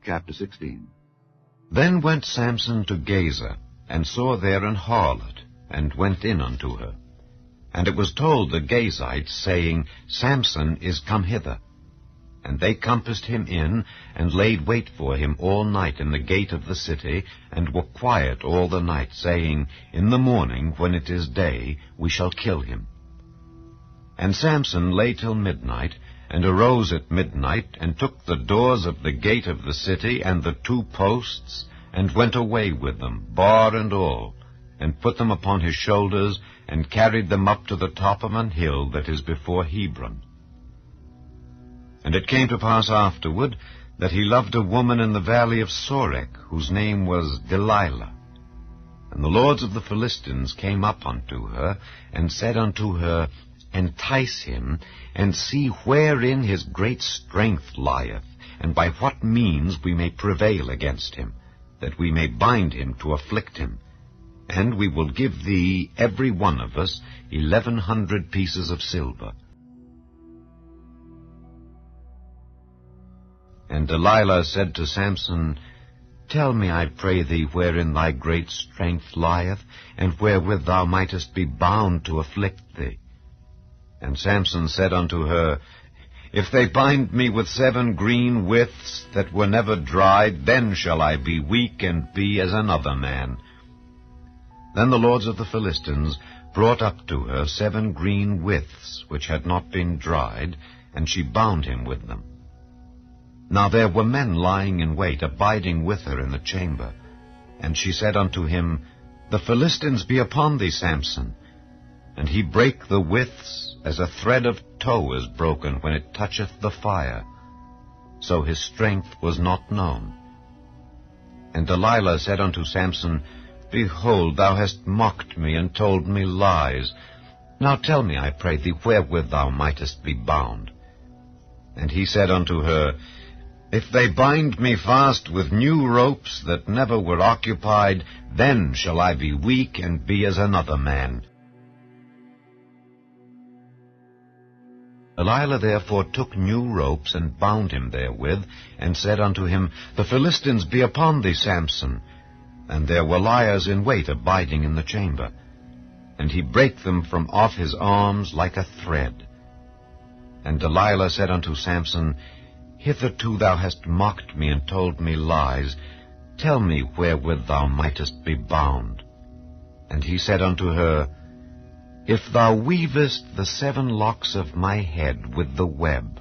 Chapter 16. Then went Samson to Gaza, and saw there an harlot, and went in unto her. And it was told the Gazites, saying, Samson is come hither. And they compassed him in, and laid wait for him all night in the gate of the city, and were quiet all the night, saying, In the morning, when it is day, we shall kill him. And Samson lay till midnight, and arose at midnight, and took the doors of the gate of the city, and the 2 posts, and went away with them, bar and all, and put them upon his shoulders, and carried them up to the top of an hill that is before Hebron. And it came to pass afterward, that he loved a woman in the valley of Sorek, whose name was Delilah. And the lords of the Philistines came up unto her, and said unto her, Entice him, and see wherein his great strength lieth, and by what means we may prevail against him, that we may bind him to afflict him. And we will give thee, every one of us, 1,100 pieces of silver. And Delilah said to Samson, Tell me, I pray thee, wherein thy great strength lieth, and wherewith thou mightest be bound to afflict thee. And Samson said unto her, If they bind me with 7 green withs that were never dried, then shall I be weak and be as another man. Then the lords of the Philistines brought up to her 7 green withs which had not been dried, and she bound him with them. Now there were men lying in wait, abiding with her in the chamber. And she said unto him, The Philistines be upon thee, Samson. And he brake the withs, as a thread of tow is broken when it toucheth the fire. So his strength was not known. And Delilah said unto Samson, Behold, thou hast mocked me, and told me lies. Now tell me, I pray thee, wherewith thou mightest be bound. And he said unto her, If they bind me fast with new ropes that never were occupied, then shall I be weak and be as another man. Delilah therefore took new ropes, and bound him therewith, and said unto him, The Philistines be upon thee, Samson. And there were liers in wait abiding in the chamber. And he brake them from off his arms like a thread. And Delilah said unto Samson, Hitherto thou hast mocked me, and told me lies. Tell me wherewith thou mightest be bound. And he said unto her, If thou weavest the 7 locks of my head with the web.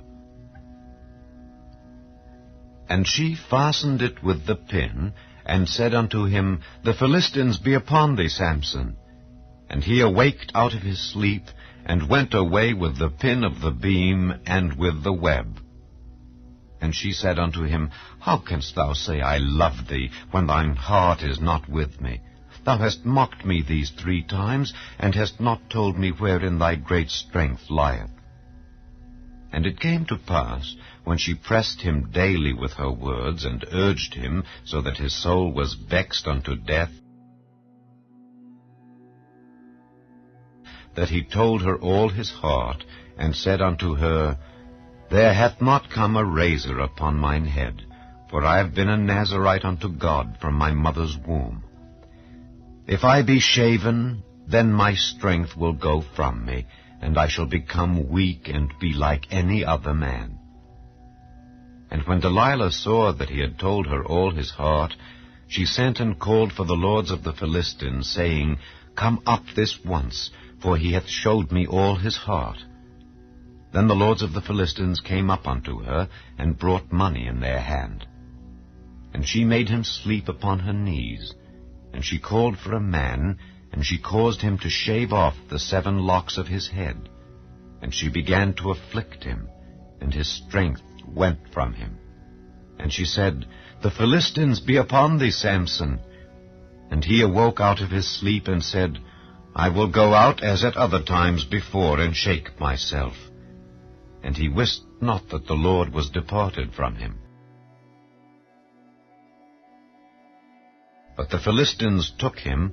And she fastened it with the pin, and said unto him, The Philistines be upon thee, Samson. And he awaked out of his sleep, and went away with the pin of the beam, and with the web. And she said unto him, How canst thou say, I love thee, when thine heart is not with me? Thou hast mocked me these 3 times, and hast not told me wherein thy great strength lieth. And it came to pass, when she pressed him daily with her words, and urged him, so that his soul was vexed unto death, that he told her all his heart, and said unto her, There hath not come a razor upon mine head, for I have been a Nazarite unto God from my mother's womb. If I be shaven, then my strength will go from me, and I shall become weak and be like any other man. And when Delilah saw that he had told her all his heart, she sent and called for the lords of the Philistines, saying, Come up this once, for he hath showed me all his heart. Then the lords of the Philistines came up unto her, and brought money in their hand. And she made him sleep upon her knees. And she called for a man, and she caused him to shave off the 7 locks of his head. And she began to afflict him, and his strength went from him. And she said, The Philistines be upon thee, Samson. And he awoke out of his sleep, and said, I will go out as at other times before, and shake myself. And he wist not that the Lord was departed from him. But the Philistines took him,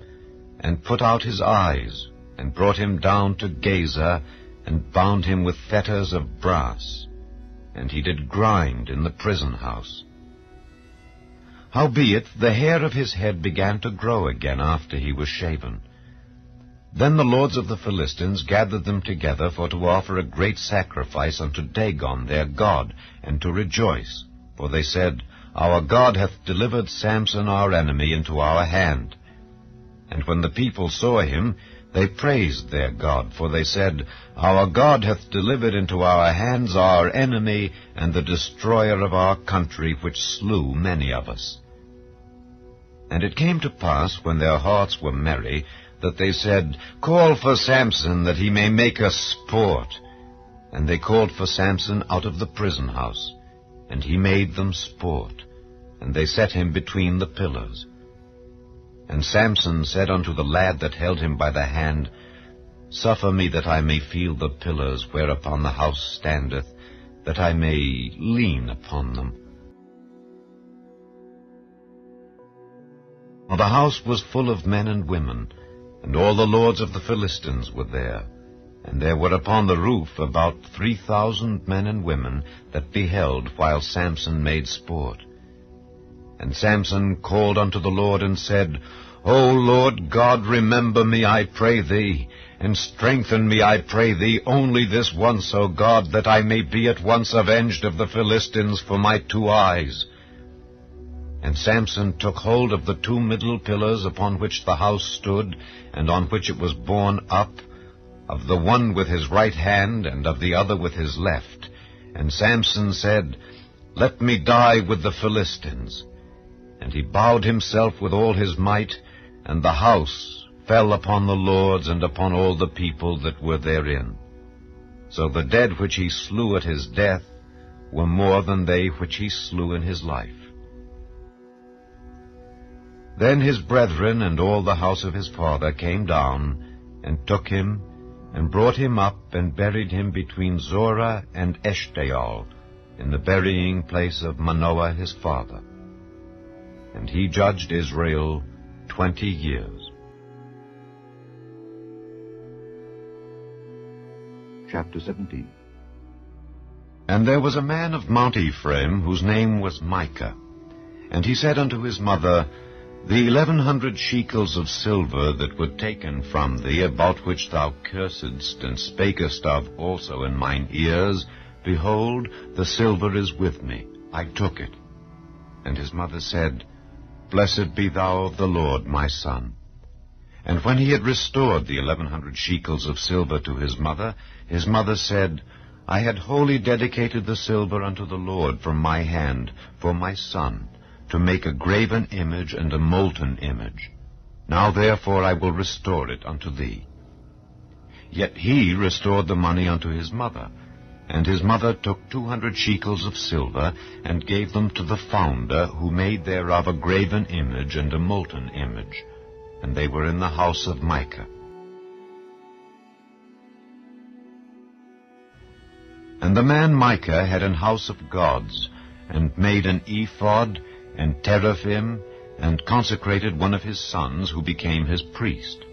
and put out his eyes, and brought him down to Gaza, and bound him with fetters of brass. And he did grind in the prison house. Howbeit the hair of his head began to grow again after he was shaven. Then the lords of the Philistines gathered them together for to offer a great sacrifice unto Dagon their god, and to rejoice. For they said, Our God hath delivered Samson our enemy into our hand. And when the people saw him, they praised their God, for they said, Our God hath delivered into our hands our enemy, and the destroyer of our country, which slew many of us. And it came to pass, when their hearts were merry, that they said, Call for Samson, that he may make us sport. And they called for Samson out of the prison house, and he made them sport, and they set him between the pillars. And Samson said unto the lad that held him by the hand, Suffer me that I may feel the pillars whereupon the house standeth, that I may lean upon them. For the house was full of men and women, and all the lords of the Philistines were there. And there were upon the roof about 3,000 men and women that beheld while Samson made sport. And Samson called unto the Lord and said, O Lord God, remember me, I pray thee, and strengthen me, I pray thee, only this once, O God, that I may be at once avenged of the Philistines for my 2 eyes. And Samson took hold of the 2 middle pillars upon which the house stood, and on which it was borne up, of the one with his right hand, and of the other with his left. And Samson said, Let me die with the Philistines. And he bowed himself with all his might, and the house fell upon the lords and upon all the people that were therein. So the dead which he slew at his death were more than they which he slew in his life. Then his brethren and all the house of his father came down, and took him, and brought him up, and buried him between Zorah and Eshtaol, in the burying place of Manoah his father. And he judged Israel 20 years. Chapter 17. And there was a man of Mount Ephraim, whose name was Micah. And he said unto his mother, The 1,100 shekels of silver that were taken from thee, about which thou cursedst and spakest of also in mine ears, behold, the silver is with me. I took it. And his mother said, Blessed be thou of the Lord, my son. And when he had restored the 1,100 shekels of silver to his mother said, I had wholly dedicated the silver unto the Lord from my hand for my son, to make a graven image and a molten image. Now therefore I will restore it unto thee. Yet he restored the money unto his mother. And his mother took 200 shekels of silver, and gave them to the founder, who made thereof a graven image and a molten image. And they were in the house of Micah. And the man Micah had an house of gods, and made an ephod, and teraphim, and consecrated one of his sons, who became his priest.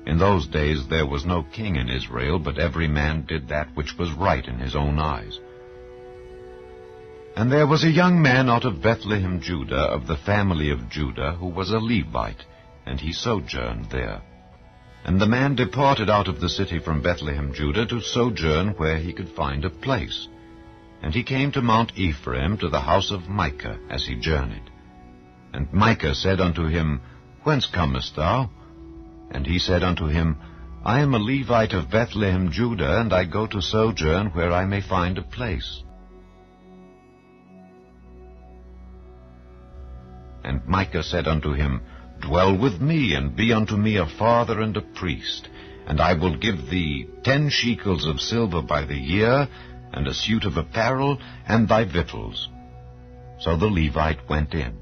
In those days there was no king in Israel, but every man did that which was right in his own eyes. And there was a young man out of Bethlehem, Judah, of the family of Judah, who was a Levite, and he sojourned there. And the man departed out of the city from Bethlehem, Judah, to sojourn where he could find a place. And he came to Mount Ephraim, to the house of Micah, as he journeyed. And Micah said unto him, Whence comest thou? And he said unto him, I am a Levite of Bethlehem, Judah, and I go to sojourn where I may find a place. And Micah said unto him, Dwell with me, and be unto me a father and a priest, and I will give thee 10 shekels of silver by the year, and a suit of apparel, and thy victuals. So the Levite went in.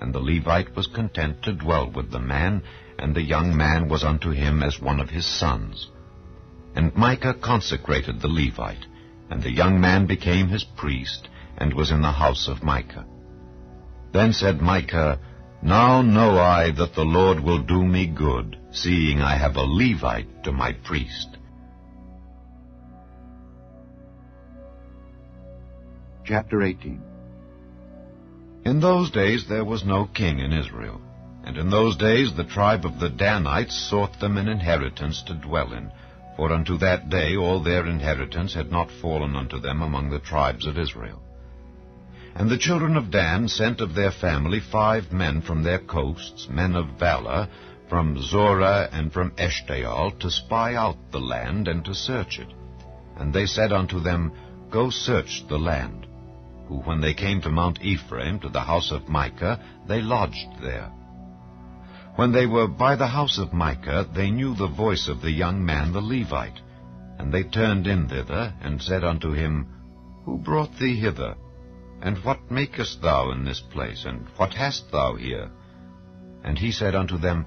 And the Levite was content to dwell with the man, and the young man was unto him as one of his sons. And Micah consecrated the Levite, and the young man became his priest, and was in the house of Micah. Then said Micah, Now know I that the Lord will do me good, seeing I have a Levite to my priest. Chapter 18. In those days there was no king in Israel, and in those days the tribe of the Danites sought them an inheritance to dwell in, for unto that day all their inheritance had not fallen unto them among the tribes of Israel. And the children of Dan sent of their family 5 men from their coasts, men of valor, from Zorah and from Eshtaol, to spy out the land and to search it. And they said unto them, Go search the land. Who, when they came to Mount Ephraim, to the house of Micah, they lodged there. When they were by the house of Micah, they knew the voice of the young man the Levite. And they turned in thither, and said unto him, Who brought thee hither? And what makest thou in this place? And what hast thou here? And he said unto them,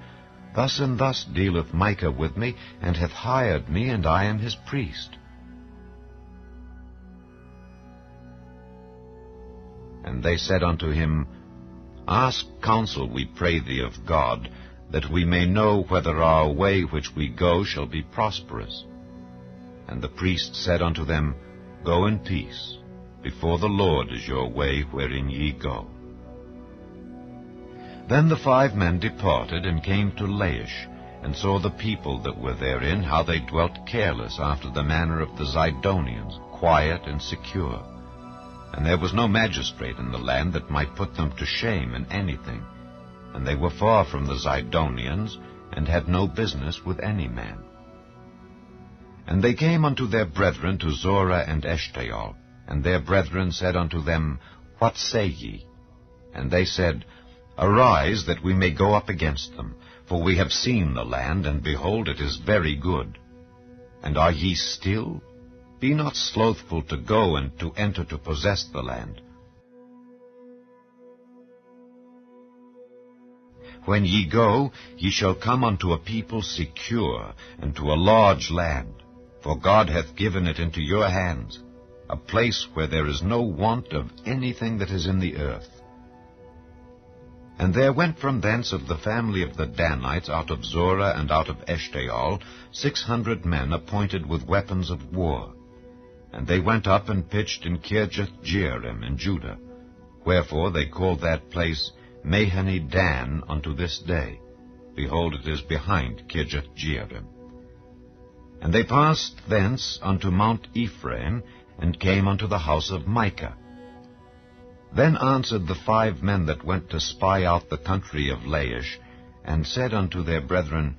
Thus and thus dealeth Micah with me, and hath hired me, and I am his priest. And they said unto him, Ask counsel, we pray thee, of God, that we may know whether our way which we go shall be prosperous. And the priest said unto them, Go in peace. Before the Lord is your way wherein ye go. Then the 5 men departed, and came to Laish, and saw the people that were therein, how they dwelt careless after the manner of the Zidonians, quiet and secure. And there was no magistrate in the land that might put them to shame in anything. And they were far from the Zidonians, and had no business with any man. And they came unto their brethren to Zorah and Eshtaol. And their brethren said unto them, What say ye? And they said, Arise, that we may go up against them, for we have seen the land, and behold, it is very good. And are ye still? Be not slothful to go and to enter to possess the land. When ye go, ye shall come unto a people secure, and to a large land, for God hath given it into your hands, a place where there is no want of anything that is in the earth. And there went from thence of the family of the Danites out of Zorah and out of Eshtaol 600 men appointed with weapons of war. And they went up and pitched in Kirjath-jearim in Judah. Wherefore they called that place Mahane Dan unto this day. Behold, it is behind Kirjath-jearim. And they passed thence unto Mount Ephraim, and came unto the house of Micah. Then answered the 5 men that went to spy out the country of Laish, and said unto their brethren,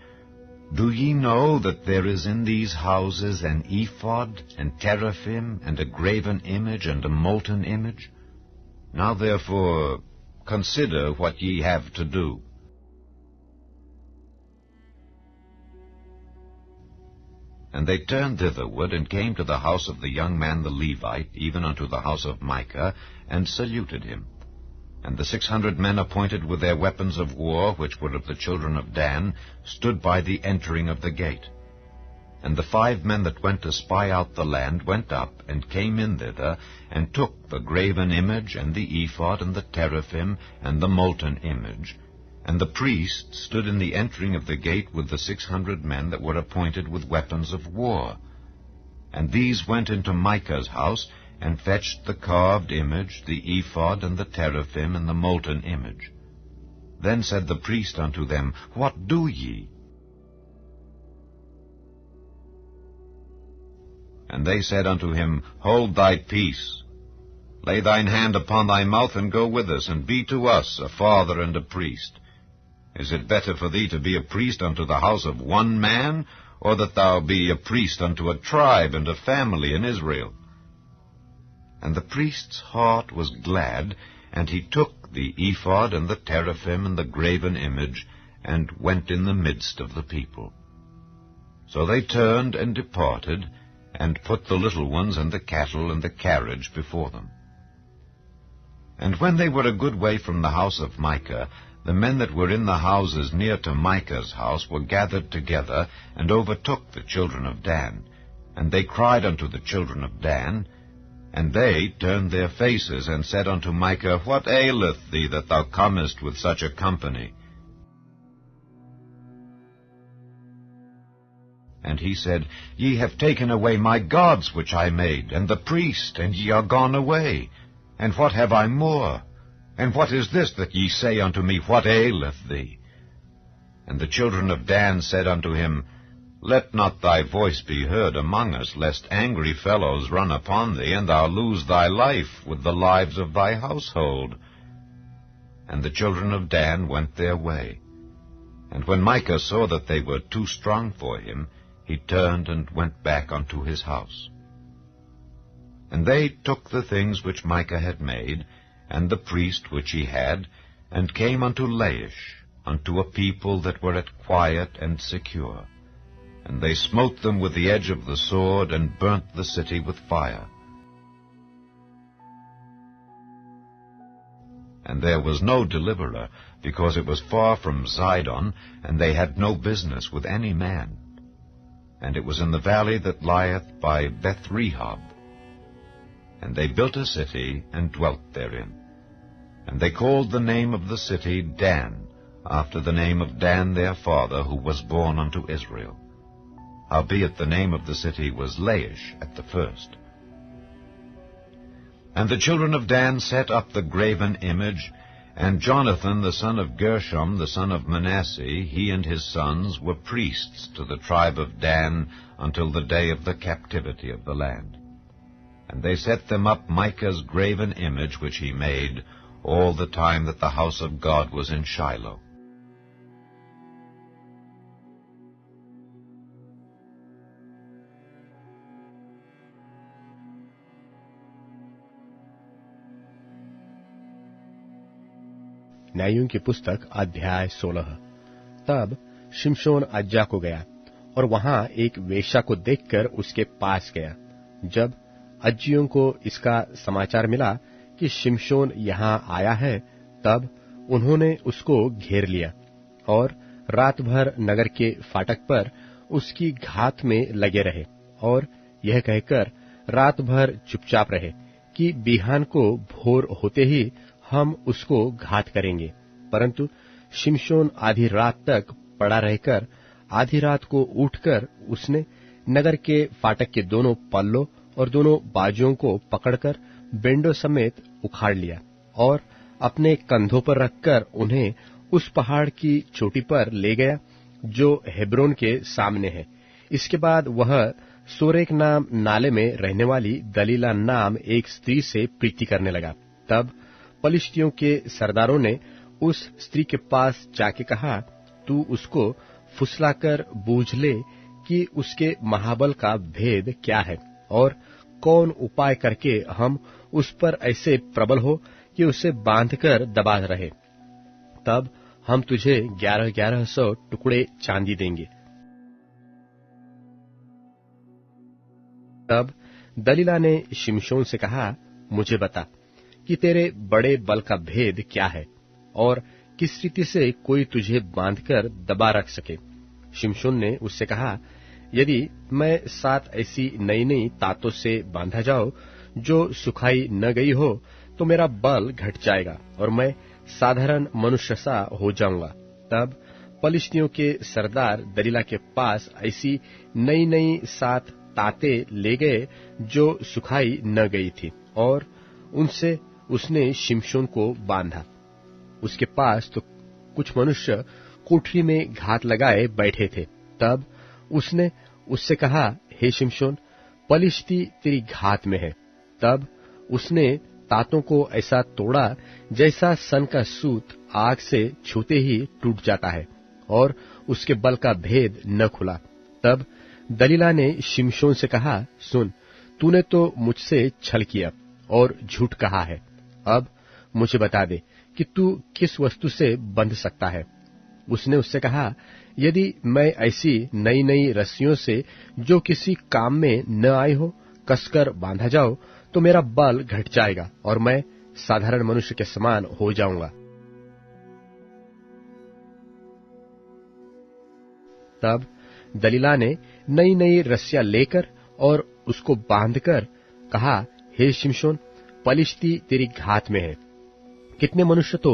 Do ye know that there is in these houses an ephod, and teraphim, and a graven image, and a molten image? Now therefore consider what ye have to do. And they turned thitherward, and came to the house of the young man the Levite, even unto the house of Micah, and saluted him. And the 600 men appointed with their weapons of war, which were of the children of Dan, stood by the entering of the gate. And the 5 men that went to spy out the land went up, and came in thither, and took the graven image, and the ephod, and the teraphim, and the molten image. And the priest stood in the entering of the gate with the 600 men that were appointed with weapons of war. And these went into Micah's house, and fetched the carved image, the ephod, and the teraphim, and the molten image. Then said the priest unto them, What do ye? And they said unto him, Hold thy peace. Lay thine hand upon thy mouth, and go with us, and be to us a father and a priest. Is it better for thee to be a priest unto the house of one man, or that thou be a priest unto a tribe and a family in Israel? And the priest's heart was glad, and he took the ephod and the teraphim and the graven image, and went in the midst of the people. So they turned and departed, and put the little ones and the cattle and the carriage before them. And when they were a good way from the house of Micah, the men that were in the houses near to Micah's house were gathered together, and overtook the children of Dan. And they cried unto the children of Dan, and they turned their faces, and said unto Micah, What aileth thee, that thou comest with such a company? And he said, Ye have taken away my gods which I made, and the priest, and ye are gone away. And what have I more? And what is this that ye say unto me, What aileth thee? And the children of Dan said unto him, Let not thy voice be heard among us, lest angry fellows run upon thee, and thou lose thy life with the lives of thy household. And the children of Dan went their way. And when Micah saw that they were too strong for him, he turned and went back unto his house. And they took the things which Micah had made, and the priest which he had, and came unto Laish, unto a people that were at quiet and secure. And they smote them with the edge of the sword, and burnt the city with fire. And there was no deliverer, because it was far from Zidon, and they had no business with any man. And it was in the valley that lieth by Beth-rehob. And they built a city, and dwelt therein. And they called the name of the city Dan, after the name of Dan their father, who was born unto Israel. Howbeit the name of the city was Laish at the first. And the children of Dan set up the graven image, and Jonathan the son of Gershom, the son of Manasseh, he and his sons, were priests to the tribe of Dan until the day of the captivity of the land. And they set them up Micah's graven image which he made, all the time that the house of God was in Shiloh. न्यायों की पुस्तक अध्याय 16। तब शिमशोन अज्जा को गया और वहां एक वेश्या को देखकर उसके पास गया। जब अज्जियों को इसका समाचार मिला कि शिमशोन यहां आया है, तब उन्होंने उसको घेर लिया और रात भर नगर के फाटक पर उसकी घात में लगे रहे और यह कहकर रात भर चुपचाप रहे कि बिहान को भोर होते ही हम उसको घात करेंगे। परंतु शिमशोन आधी रात तक पड़ा रहकर आधी रात को उठकर उसने नगर के फाटक के दोनों पल्लों और दोनों बाजुओं को पकड़कर बेंडों समेत उखाड़ लिया और अपने कंधों पर रखकर उन्हें उस पहाड़ की चोटी पर ले गया जो हेब्रोन के सामने है। इसके बाद वह सोरेक नाम नाले में रहने वाली दलीला नाम एक स्त्री से प्रीति करने लगा। तब पलिश्तियों के सरदारों ने उस स्त्री के पास जाके कहा, तू उसको फुसलाकर बूझ ले कि उसके महाबल का भेद क्या है और कौन उपाय करके हम उस पर ऐसे प्रबल हो कि उसे बांधकर दबा रहे। तब हम तुझे 1100 टुकड़े चांदी देंगे। तब दलीला ने शिमशोन से कहा, मुझे बता कि तेरे बड़े बल का भेद क्या है और किस रीति से कोई तुझे बांधकर दबा रख सके। शिमशोन ने उससे कहा, यदि मैं 7 ऐसी नई नई तातों से बांधा जाऊं जो सुखाई न गई हो, तो मेरा बल घट जाएगा और मैं साधारण मनुष्य सा हो जाऊंगा। तब पलिश्तियों के सरदार दलीला के पास ऐसी नई नई 7 ताते ले गए जो सुखाई न गई थी और उनसे उसने शिमशोन को बांधा। उसके पास तो कुछ मनुष्य कोठरी में घात लगाए बैठे थे। तब उसने उससे कहा, हे शिमशोन, पलिश्ती तेरी घात में है। तब उसने तातों को ऐसा तोड़ा जैसा सन का सूत आग से छूते ही टूट जाता है और उसके बल का भेद न खुला। तब दलीला ने शिमशोन से कहा, सुन, तूने तो मुझसे छल किया और झूठ कहा है। अब मुझे बता दे कि तू किस वस्तु से बंध सकता है। उसने उससे कहा, यदि मैं ऐसी नई नई रस्सियों से जो किसी काम में न आई हो कसकर बांधा जाओ, तो मेरा बल घट जाएगा और मैं साधारण मनुष्य के समान हो जाऊंगा। तब दलीला ने नई नई रस्सियां लेकर और उसको बांधकर कहा, हे शिमशोन, पलिश्ती तेरी घात में है। कितने मनुष्य तो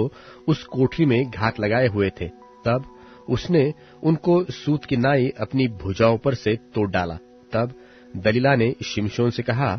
उस कोठरी में घात लगाए हुए थे। तब उसने उनको सूत की नाई अपनी भुजाओं पर से तोड़ डाला। तब दलीला ने शिमशोन से कहा,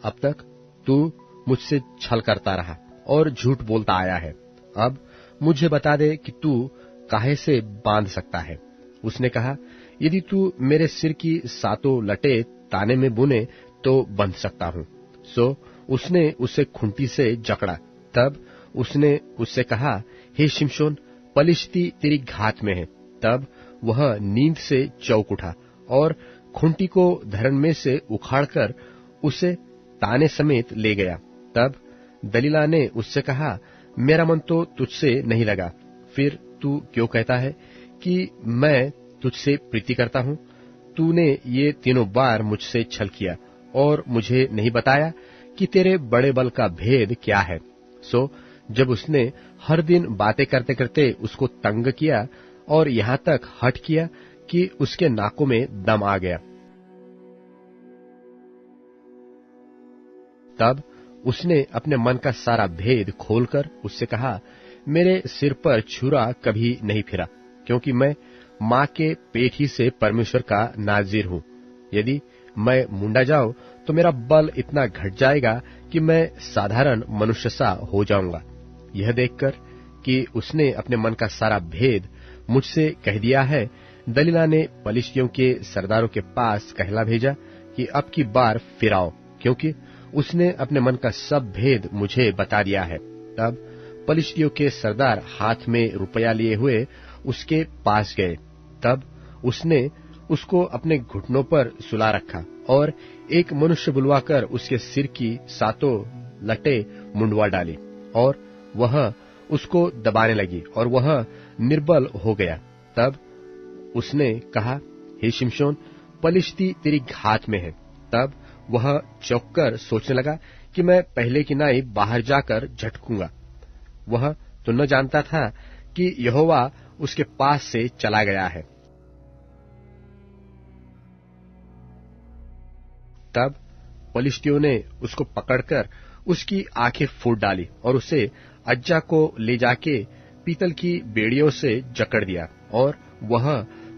अब तक तू मुझसे छल करता रहा और झूठ बोलता आया है। अब मुझे बता दे कि तू काहे से बांध सकता है। उसने कहा, यदि तू मेरे सिर की सातों लटे ताने में बुने तो बंध सकता हूँ। सो उसने उसे खुंटी से जकड़ा। तब उसने उससे कहा, हे शिमशोन, पलिश्ती तेरी घात में है। तब वह नींद से चौंक उठा और खुंटी को धरण में से उखाड़कर उसे ताने समेत ले गया। तब दलीला ने उससे कहा, मेरा मन तो तुझसे नहीं लगा, फिर तू क्यों कहता है कि मैं तुझसे प्रीति करता हूँ? तूने ये तीनों बार मुझसे छल किया और मुझे नहीं बताया कि तेरे बड़े बल का भेद क्या है। सो जब उसने हर दिन बातें करते करते उसको तंग किया और यहाँ तक हठ किया कि उसके नाकों में दम आ गया, तब उसने अपने मन का सारा भेद खोलकर उससे कहा, मेरे सिर पर छुरा कभी नहीं फिरा, क्योंकि मैं माँ के पेट ही से परमेश्वर का नाज़ीर हूँ। यदि मैं मुंडा जाऊं तो मेरा बल इतना घट जाएगा कि मैं साधारण मनुष्य सा हो जाऊंगा। यह देखकर कि उसने अपने मन का सारा भेद मुझसे कह दिया है, दलीला ने पलिश्तियों के सरदारों के पास कहला भेजा कि अब की बार फिराओ, क्योंकि उसने अपने मन का सब भेद मुझे बता दिया है। तब पलिश्तियों के सरदार हाथ में रुपया लिए हुए उसके पास गए। तब उसने उसको अपने घुटनों पर सुला रखा और एक मनुष्य बुलवाकर उसके सिर की सातों लटे मुंडवा डाली और वह उसको दबाने लगी और वह निर्बल हो गया। तब उसने कहा, हे शिमशोन, पलिश्ती तेरी घात में है। तब वह चौंककर सोचने लगा कि मैं पहले की नाई बाहर जाकर झटकूंगा। वह तो न जानता था कि यहोवा उसके पास से चला गया है। तब पलिश्तियों ने उसको पकड़कर उसकी आंखें फूट डाली और उसे अज्जा को ले जाके पीतल की बेड़ियों से जकड़ दिया और वह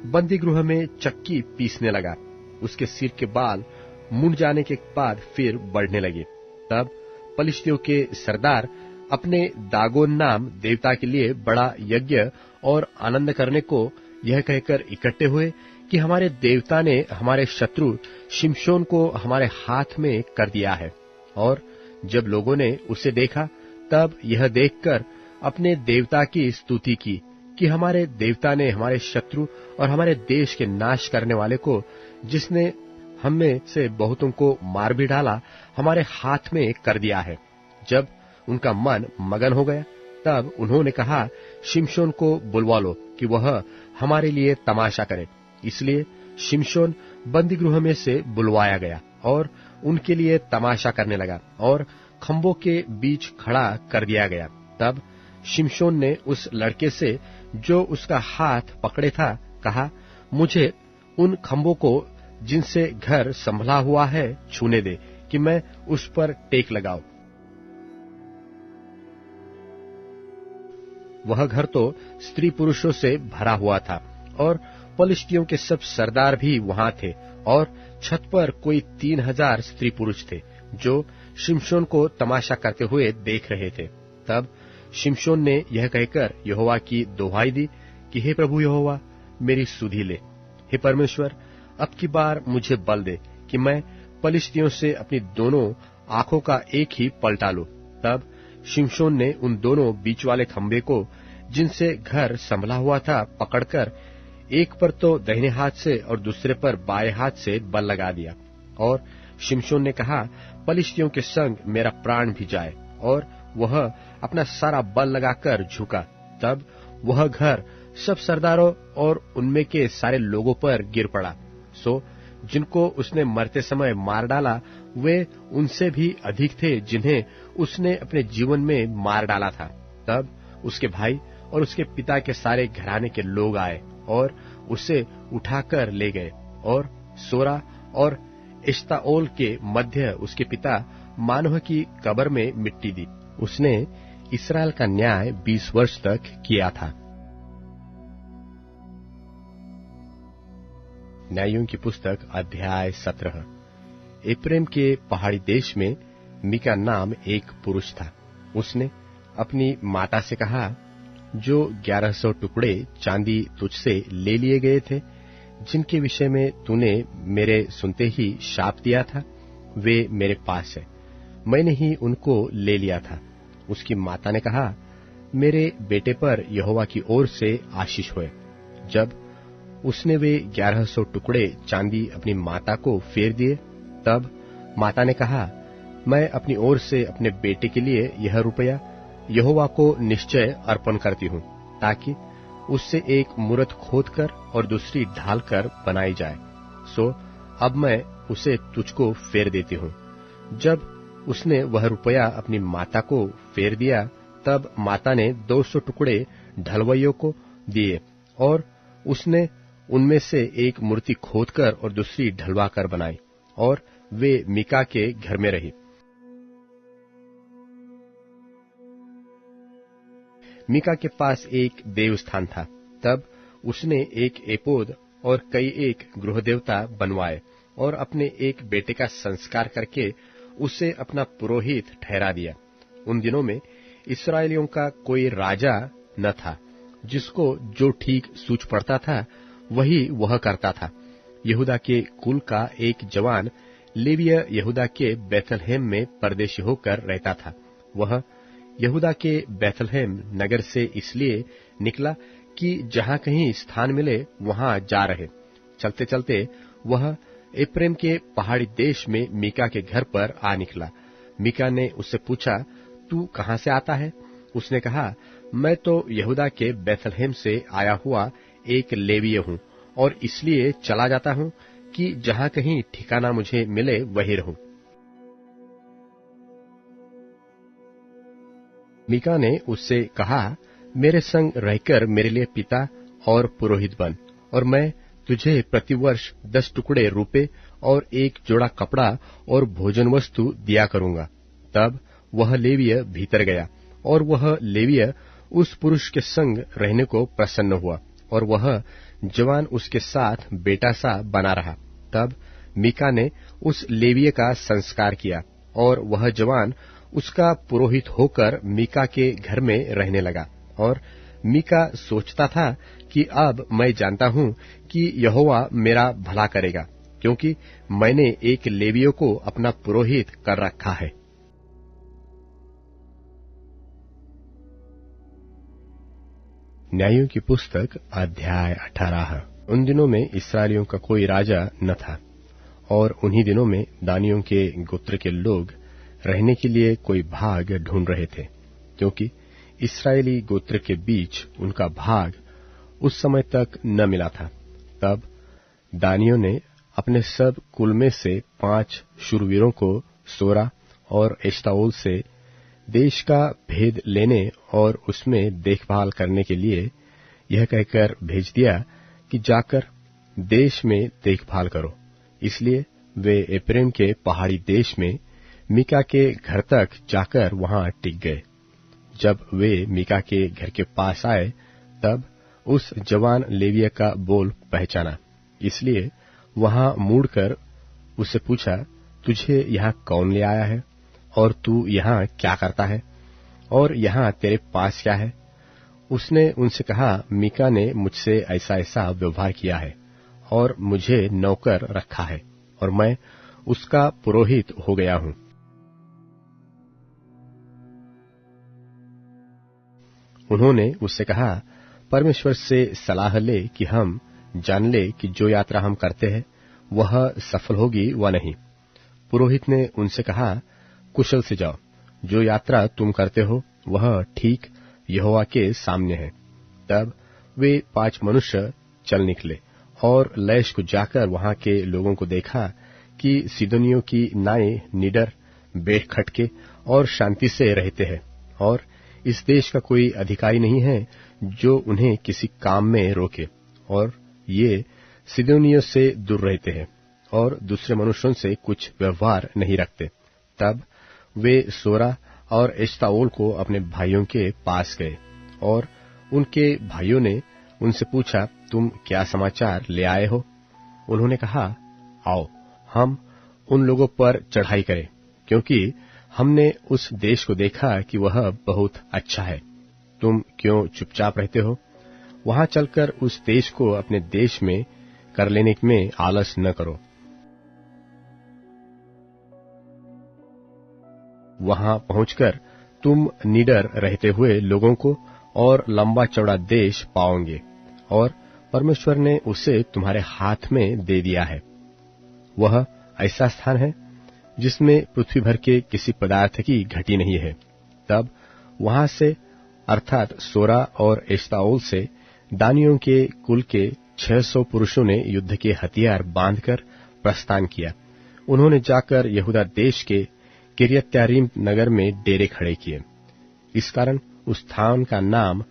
बंदी गृह में चक्की पीसने लगा। उसके सिर के बाल मुंड जाने के बाद फिर बढ़ने लगे। तब पलिश्तियों के सरदार अपने दागोन नाम देवता के लिए बड़ा यज्ञ और आनंद करने को यह कहकर इकट्ठे हुए कि हमारे देवता ने हमारे शत्रु शिमशोन को हमारे हाथ में कर दिया है। और जब लोगों ने उसे देखा, तब यह देखकर अपने देवता की स्तुति की कि हमारे देवता ने हमारे शत्रु और हमारे देश के नाश करने वाले को, जिसने हम में से बहुतों को मार भी डाला, हमारे हाथ में कर दिया है। जब उनका मन मगन हो गया, तब उन्होंने कहा, शिमशोन को बुलवा लो कि वह हमारे लिए तमाशा करे। इसलिए शिमशोन बंदी गृह में से बुलवाया गया और उनके लिए तमाशा करने लगा और खंभों के बीच खड़ा कर दिया गया। तब शिमशोन ने उस लड़के से जो उसका हाथ पकड़े था कहा, मुझे उन खंभों को जिनसे घर संभला हुआ है छूने दे कि मैं उस पर टेक लगाऊं। वह घर तो स्त्री पुरुषों से भरा हुआ था और पलिश्तियों के सब सरदार भी वहां थे और छत पर कोई 3000 स्त्री पुरुष थे जो शिमशोन को तमाशा करते हुए देख रहे थे। तब शिमशोन ने यह कहकर यहोवा की दोहाई दी कि हे प्रभु यहोवा, मेरी सुधि ले। हे परमेश्वर, अब की बार मुझे बल दे कि मैं पलिश्तियों से अपनी दोनों आंखों का एक ही पलटा लूं। तब शिमशोन ने उन दोनों बीच वाले खंभे को जिनसे घर संभला हुआ था पकड़कर एक पर तो दाहिने हाथ से और दूसरे पर बाएं हाथ से बल लगा दिया। और शिमशोन ने कहा, पलिश्तियों के संग मेरा प्राण भी जाए। और वह अपना सारा बल लगाकर झुका। तब वह घर सब सरदारों और उनमें के सारे लोगों पर गिर पड़ा। सो जिनको उसने मरते समय मार डाला वे उनसे भी अधिक थे जिन्हें उसने अपने जीवन में मार डाला था। तब उसके भाई और उसके पिता के सारे घराने के लोग आए और उसे उठाकर ले गए और सोरा और इश्ताओल के मध्य उसके पिता मानोह की कब्र में मिट्टी दी। उसने इस्राएल का न्याय 20 वर्ष तक किया था। न्यायों की पुस्तक अध्याय 17। एप्रेम के पहाड़ी देश में मीका नाम एक पुरुष था। उसने अपनी माता से कहा, जो 1100 टुकड़े चांदी तुझसे ले लिए गए थे, जिनके विषय में तूने मेरे सुनते ही शाप दिया था, वे मेरे पास है, मैंने ही उनको ले लिया था। उसकी माता ने कहा, मेरे बेटे पर यहोवा की ओर से आशीष होए। जब उसने वे 1100 टुकड़े चांदी अपनी माता को फेर दिए, तब माता ने कहा, मैं अपनी ओर से अपने बेटे के लिए यह रुपया यहोवा को निश्चय अर्पण करती हूँ, ताकि उससे एक मूरत खोदकर और दूसरी ढालकर बनाई जाए। सो अब मैं उसे तुझको फेर देती हूँ। जब उसने वह रुपया अपनी माता को फेर दिया, तब माता ने 200 टुकड़े ढलवइयों को दिए, और उसने उनमें से एक मूर्ति खोदकर और दूसरी ढलवाकर बनाई, और वे मीका के घर में रही। मीका के पास एक देवस्थान था। तब उसने एक एपोद और कई एक गृहदेवता बनवाए, और अपने एक बेटे का संस्कार करके उसे अपना पुरोहित ठहरा दिया। उन दिनों में इस्राएलियों का कोई राजा न था, जिसको जो ठीक सूझ पड़ता था वही वह करता था। यहूदा के कुल का एक जवान लेविय यहूदा के बैतलहम में परदेशी होकर रहता था। वह यहूदा के बैतलहम नगर से इसलिए निकला कि जहां कहीं स्थान मिले वहां जा रहे। चलते चलते वह एप्रेम के पहाड़ी देश में मीका के घर पर आ निकला। मीका ने उससे पूछा, तू कहां से आता है? उसने कहा, मैं तो यहूदा के बैतलहम से आया हुआ एक लेवीय हूं, और इसलिए चला जाता हूं कि जहां कहीं ठिकाना मुझे मिले वहीं रहूं। मीका ने उससे कहा, मेरे संग रहकर मेरे लिए पिता और पुरोहित बन, और मैं तुझे प्रतिवर्ष 10 टुकड़े रूपे और एक जोड़ा कपड़ा और भोजन वस्तु दिया करूंगा। तब वह लेवीय भीतर गया, और वह लेवीय उस पुरुष के संग रहने को प्रसन्न हुआ, और वह जवान उसके साथ बेटा सा बना रहा। तब मीका ने उस लेवीय का संस्कार किया, और वह जवान उसका पुरोहित होकर मीका के घर में रहने लगा। और मीका सोचता था कि अब मैं जानता हूं कि यहोवा मेरा भला करेगा, क्योंकि मैंने एक लेवियों को अपना पुरोहित कर रखा है। न्यायों की पुस्तक अध्याय 18। उन दिनों में इस्राएलियों का कोई राजा न था, और उन्हीं दिनों में दानियों के गोत्र के लोग रहने के लिए कोई भाग ढूंढ रहे थे, क्योंकि इस्राएली गोत्र के बीच उनका भाग उस समय तक न मिला था। तब दानियों ने अपने सब कुल में से 5 शूरवीरों को सोरा और एश्ताओल से देश का भेद लेने और उसमें देखभाल करने के लिए यह कहकर भेज दिया कि जाकर देश में देखभाल करो। इसलिए वे एप्रेम के पहाड़ी देश में मीका के घर तक जाकर वहां टिक गए। जब वे मीका के घर के पास आए, तब उस जवान लेविय का बोल पहचाना। इसलिए वहां मुड़कर उससे पूछा, तुझे यहाँ कौन ले आया है, और तू यहाँ क्या करता है, और यहाँ तेरे पास क्या है? उसने उनसे कहा, मीका ने मुझसे ऐसा ऐसा व्यवहार किया है, और मुझे नौकर रखा है, और मैं उसका पुरोहित हो गया हूं। उन्होंने उससे कहा, परमेश्वर से सलाह ले कि हम जान ले कि जो यात्रा हम करते हैं वह सफल होगी व नहीं। पुरोहित ने उनसे कहा, कुशल से जाओ, जो यात्रा तुम करते हो वह ठीक यहोवा के सामने है। तब वे 5 मनुष्य चल निकले, और लैश को जाकर वहां के लोगों को देखा कि सीदोनियों की नाएं निडर, बेखटके और शांति से रहते हैं, और इस देश का कोई अधिकारी नहीं है जो उन्हें किसी काम में रोके, और ये सीदोनियों से दूर रहते हैं और दूसरे मनुष्यों से कुछ व्यवहार नहीं रखते। तब वे सोरा और एश्ताओल को अपने भाइयों के पास गए, और उनके भाइयों ने उनसे पूछा, तुम क्या समाचार ले आए हो? उन्होंने कहा, आओ हम उन लोगों पर चढ़ाई करें, क्योंकि हमने उस देश को देखा कि वह बहुत अच्छा है। तुम क्यों चुपचाप रहते हो? वहां चलकर उस देश को अपने देश में कर लेने में आलस न करो। वहां पहुंचकर तुम निडर रहते हुए लोगों को और लंबा चौड़ा देश पाओगे, और परमेश्वर ने उसे तुम्हारे हाथ में दे दिया है। वह ऐसा स्थान है जिसमें पृथ्वी भर के किसी पदार्थ की घटी नहीं है। तब वहां से अर्थात सोरा और एश्ताओल से दानियों के कुल के 600 पुरुषों ने युद्ध के हथियार बांधकर प्रस्थान किया। उन्होंने जाकर यहूदा देश के किर्यत्यारीम नगर में डेरे खड़े किए। इस कारण उस स्थान का नाम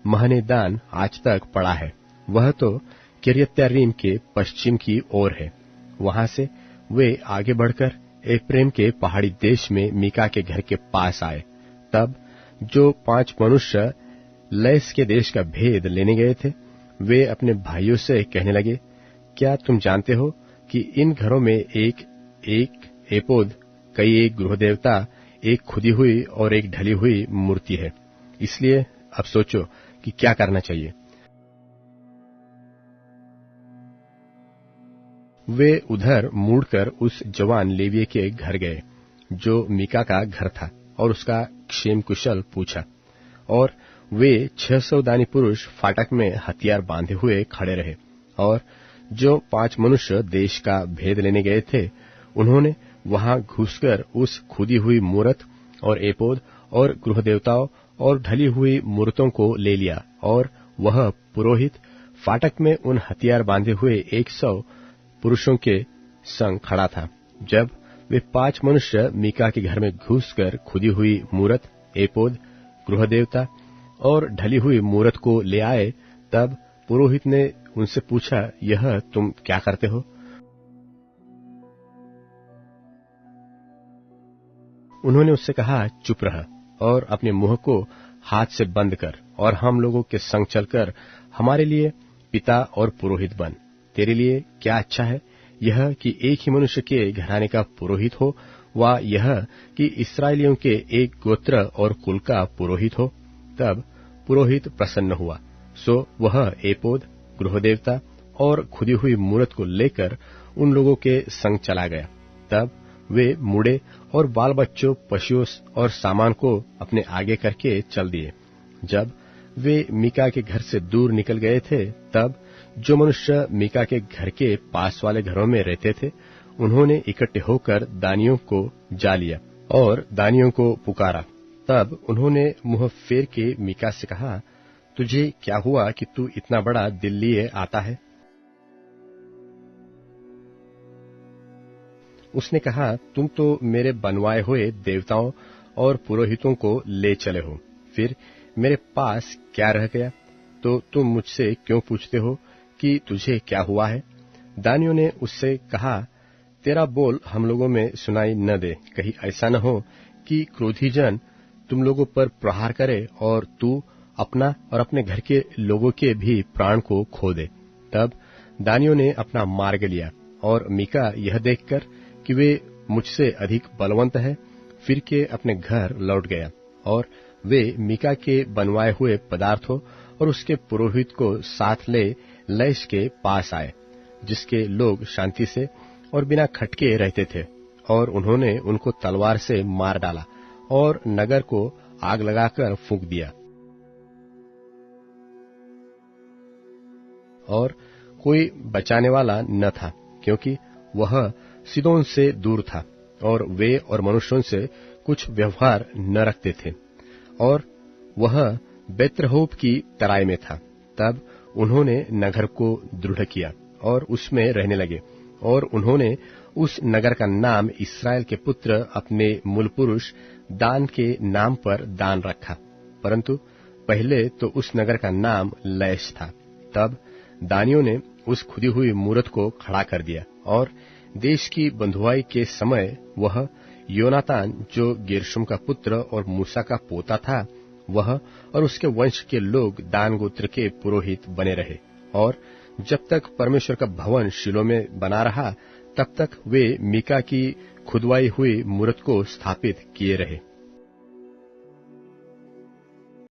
महनेदान आज तक पड़ा है। वह तो किर्यत्यारीम के पश्चिम की ओर है। वहां से वे आगे बढ़कर एप्रेम के पहाड़ी देश में मीका के घर के पास आए। तब जो 5 मनुष्य लैस के देश का भेद लेने गए थे, वे अपने भाइयों से कहने लगे, क्या तुम जानते हो कि इन घरों में एक एपोद, कई एक गृह देवता, एक खुदी हुई और एक ढली हुई मूर्ति है। इसलिए अब सोचो कि क्या करना चाहिए। वे उधर मुड़कर उस जवान लेविये के घर गए जो मीका का घर था, और उसका क्षेम कुशल पूछा। और वे 600 दानी पुरुष फाटक में हथियार बांधे हुए खड़े रहे। और जो 5 मनुष्य देश का भेद लेने गए थे, उन्होंने वहां घुसकर उस खुदी हुई मूरत और एपोद और गृह देवताओं और ढली हुई मूर्तों को ले लिया। और वह पुरोहित फाटक में उन हथियार बांधे हुए 100 पुरुषों के संग खड़ा था। जब वे 5 मनुष्य मीका के घर में घुसकर खुदी हुई मूरत, एपोद, गृह देवता और ढली हुई मूरत को ले आए, तब पुरोहित ने उनसे पूछा, यह तुम क्या करते हो? उन्होंने उससे कहा, चुप रह और अपने मुंह को हाथ से बंद कर, और हम लोगों के संग चलकर हमारे लिए पिता और पुरोहित बन। तेरे लिए क्या अच्छा है, यह कि एक ही मनुष्य के घराने का पुरोहित हो, वा यह कि इस्राएलियों के एक गोत्र और कुल का पुरोहित हो? तब पुरोहित प्रसन्न हुआ। सो वह एपोद, गृह देवता और खुदी हुई मूरत को लेकर उन लोगों के संग चला गया। तब वे मुड़े और बाल बच्चों, पशुओं और सामान को अपने आगे करके चल दिए। जब वे मीका के घर से दूर निकल गए थे, तब जो मनुष्य मीका के घर के पास वाले घरों में रहते थे, उन्होंने इकट्ठे होकर दानियों को जा लिया और दानियों को पुकारा। तब उन्होंने मुंह फेर के मीका से कहा, तुझे क्या हुआ कि तू इतना बड़ा दिल लिए आता है? उसने कहा, तुम तो मेरे बनवाए हुए देवताओं और पुरोहितों को ले चले हो, फिर मेरे पास क्या रह गया? तो तुम मुझसे क्यों पूछते हो कि तुझे क्या हुआ है? दानियों ने उससे कहा, तेरा बोल हम लोगों में सुनाई न दे, कहीं ऐसा न हो कि क्रोधी जन तुम लोगों पर प्रहार करे और तू अपना और अपने घर के लोगों के भी प्राण को खो दे। तब दानियों ने अपना मार्ग लिया, और मीका यह देखकर कि वे मुझसे अधिक बलवंत है, फिर के अपने घर लौट गया। और वे मीका के बनवाए हुए पदार्थों और उसके पुरोहित को साथ ले लैश के पास आए, जिसके लोग शांति से और बिना खटके रहते थे। और उन्होंने उनको तलवार से मार डाला और नगर को आग लगाकर फूंक दिया। और कोई बचाने वाला न था, क्योंकि वह सीदोन से दूर था, और वे और मनुष्यों से कुछ व्यवहार न रखते थे। और वह बेत्रहोब की तराई में था। तब उन्होंने नगर को दृढ़ किया और उसमें रहने लगे। और उन्होंने उस नगर का नाम इस्राएल के पुत्र अपने मूल पुरुष दान के नाम पर दान रखा, परंतु पहले तो उस नगर का नाम लैश था। तब दानियों ने उस खुदी हुई मूरत को खड़ा कर दिया, और देश की बंधुआई के समय वह योनातान, जो गेर्शुम का पुत्र और मूसा का पोता था, वह और उसके वंश के लोग दान गोत्र के पुरोहित बने रहे। और जब तक परमेश्वर का भवन शीलो में बना रहा, तब तक वे मीका की खुदवाई हुई मूर्त को स्थापित किए रहे।